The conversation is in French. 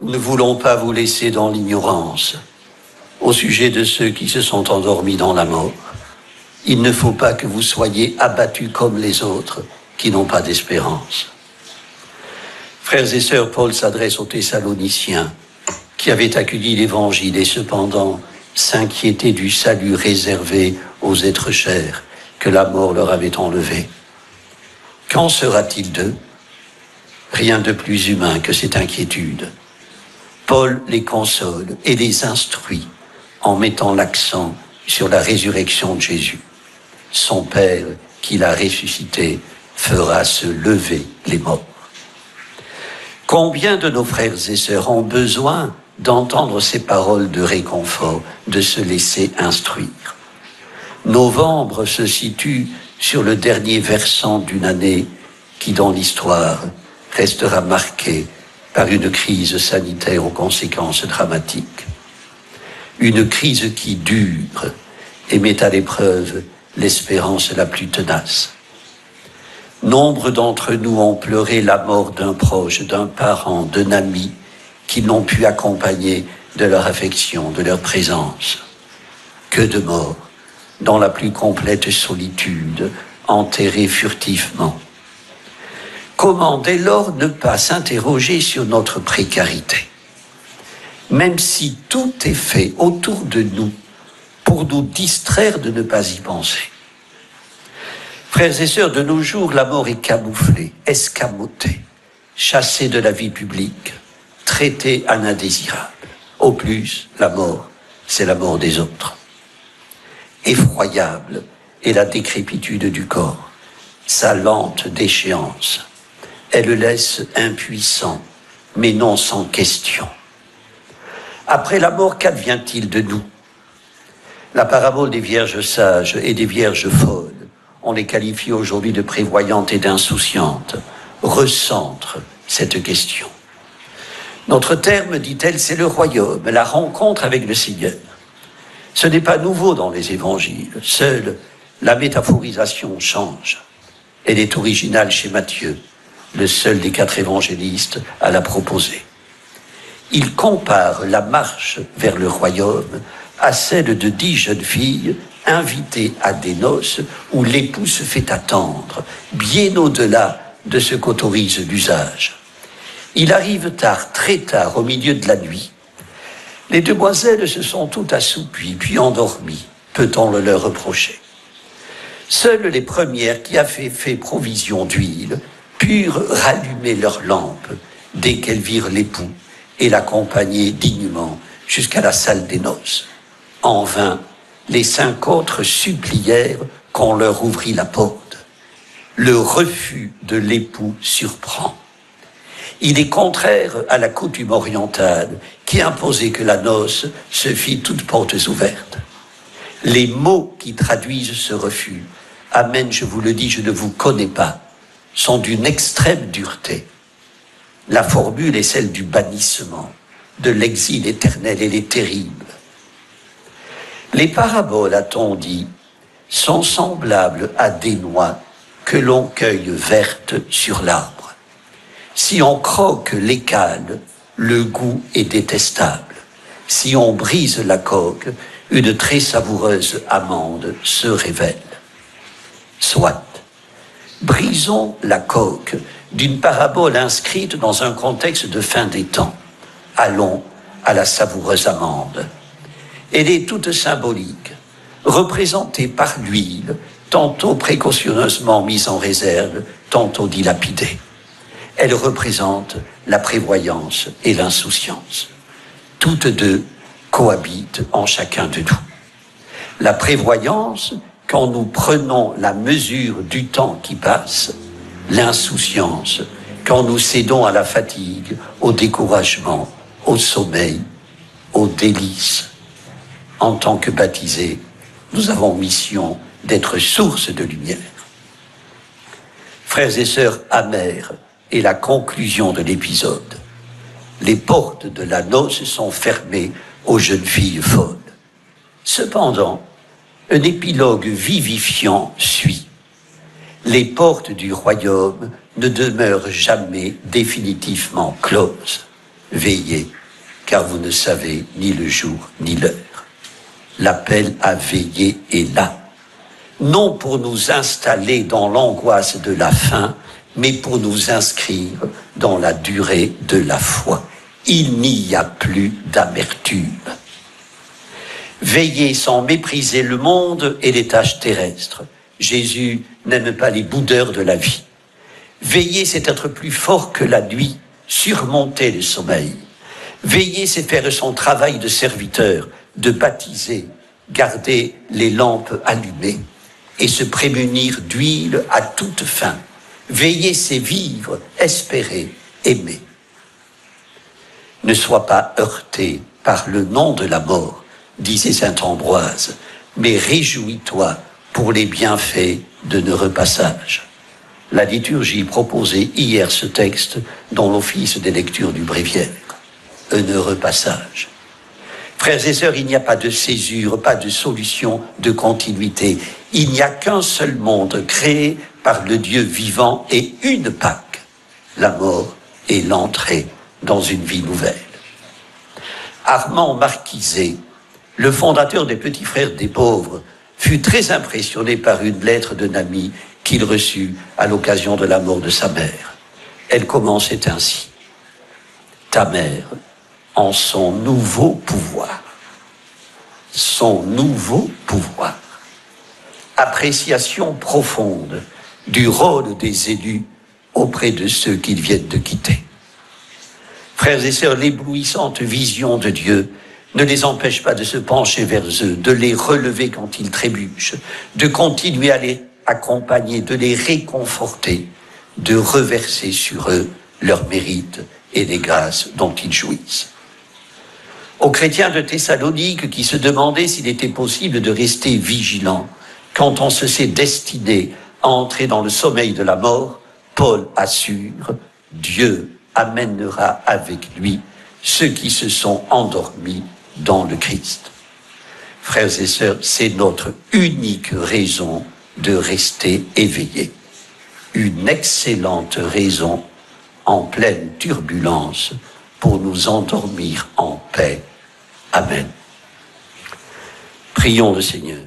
Nous ne voulons pas vous laisser dans l'ignorance au sujet de ceux qui se sont endormis dans la mort. Il ne faut pas que vous soyez abattus comme les autres qui n'ont pas d'espérance. Frères et sœurs, Paul s'adresse aux Thessaloniciens qui avaient accueilli l'Évangile et cependant s'inquiétaient du salut réservé aux êtres chers que la mort leur avait enlevés. Qu'en sera-t-il d'eux? Rien de plus humain que cette inquiétude. Paul les console et les instruit en mettant l'accent sur la résurrection de Jésus. Son Père, qui l'a ressuscité, fera se lever les morts. Combien de nos frères et sœurs ont besoin d'entendre ces paroles de réconfort, de se laisser instruire? Novembre se situe sur le dernier versant d'une année qui, dans l'histoire, restera marquée par une crise sanitaire aux conséquences dramatiques. Une crise qui dure et met à l'épreuve l'espérance la plus tenace. Nombre d'entre nous ont pleuré la mort d'un proche, d'un parent, d'un ami qu'ils n'ont pu accompagner de leur affection, de leur présence. Que de morts, dans la plus complète solitude, enterrés furtivement. Comment dès lors ne pas s'interroger sur notre précarité? Même si tout est fait autour de nous pour nous distraire de ne pas y penser. Frères et sœurs, de nos jours, la mort est camouflée, escamotée, chassée de la vie publique, traitée en indésirable. Au plus, la mort, c'est la mort des autres. Effroyable est la décrépitude du corps, sa lente déchéance. Elle le laisse impuissant, mais non sans question. Après la mort, qu'advient-il de nous? La parabole des vierges sages et des vierges folles, on les qualifie aujourd'hui de prévoyantes et d'insouciantes, recentre cette question. Notre terme, dit-elle, c'est le royaume, la rencontre avec le Seigneur. Ce n'est pas nouveau dans les évangiles. Seule la métaphorisation change. Elle est originale chez Matthieu, le seul des 4 évangélistes à la proposer. Il compare la marche vers le royaume à celle de 10 jeunes filles invitées à des noces où l'époux se fait attendre, bien au-delà de ce qu'autorise l'usage. Il arrive tard, très tard, au milieu de la nuit. Les demoiselles se sont toutes assoupies, puis endormies. Peut-on le leur reprocher? Seules les premières qui avaient fait provision d'huile purent rallumer leurs lampes dès qu'elles virent l'époux et l'accompagner dignement jusqu'à la salle des noces. En vain, les 5 autres supplièrent qu'on leur ouvrît la porte. Le refus de l'époux surprend. Il est contraire à la coutume orientale qui imposait que la noce se fît toutes portes ouvertes. Les mots qui traduisent ce refus, « Amen, je vous le dis, je ne vous connais pas », sont d'une extrême dureté. La formule est celle du bannissement, de l'exil éternel, elle est terrible. Les paraboles, a-t-on dit, sont semblables à des noix que l'on cueille vertes sur l'arbre. Si on croque l'écale, le goût est détestable. Si on brise la coque, une très savoureuse amande se révèle. Soit. Brisons la coque d'une parabole inscrite dans un contexte de fin des temps. Allons à la savoureuse amande. Elle est toute symbolique, représentée par l'huile, tantôt précautionneusement mise en réserve, tantôt dilapidée. Elle représente la prévoyance et l'insouciance. Toutes deux cohabitent en chacun de nous. La prévoyance, quand nous prenons la mesure du temps qui passe, l'insouciance, quand nous cédons à la fatigue, au découragement, au sommeil, aux délices. En tant que baptisés, nous avons mission d'être source de lumière. Frères et sœurs, amère est la conclusion de l'épisode. Les portes de la noce sont fermées aux jeunes filles folles. Cependant, un épilogue vivifiant suit. Les portes du royaume ne demeurent jamais définitivement closes. veillez, car vous ne savez ni le jour ni l'heure. L'appel à veiller est là, non pour nous installer dans l'angoisse de la faim, mais pour nous inscrire dans la durée de la foi. Il n'y a plus d'amertume. Veillez sans mépriser le monde et les tâches terrestres. Jésus n'aime pas les boudeurs de la vie. Veiller, c'est être plus fort que la nuit, surmonter le sommeil. Veiller, c'est faire son travail de serviteur, de baptiser, garder les lampes allumées et se prémunir d'huile à toute fin. Veiller, c'est vivre, espérer, aimer. Ne sois pas heurté par le nom de la mort, disait saint Ambroise, mais réjouis-toi pour les bienfaits d'un heureux passage. La liturgie proposait hier ce texte dans l'office des lectures du bréviaire. Un heureux passage. Frères et sœurs, il n'y a pas de césure, pas de solution de continuité. Il n'y a qu'un seul monde créé par le Dieu vivant et une Pâque, la mort et l'entrée dans une vie nouvelle. Armand Marquiset, le fondateur des Petits Frères des Pauvres, fut très impressionné par une lettre d'un ami qu'il reçut à l'occasion de la mort de sa mère. Elle commençait ainsi. Ta mère, en son nouveau pouvoir. Son nouveau pouvoir. Appréciation profonde du rôle des élus auprès de ceux qu'ils viennent de quitter. Frères et sœurs, l'éblouissante vision de Dieu ne les empêche pas de se pencher vers eux, de les relever quand ils trébuchent, de continuer à les accompagner, de les réconforter, de reverser sur eux leurs mérites et les grâces dont ils jouissent. Aux chrétiens de Thessalonique qui se demandaient s'il était possible de rester vigilants quand on se sait destiné à entrer dans le sommeil de la mort, Paul assure, Dieu amènera avec lui ceux qui se sont endormis dans le Christ. Frères et sœurs, c'est notre unique raison de rester éveillés. Une excellente raison en pleine turbulence pour nous endormir en paix. Amen. Prions le Seigneur.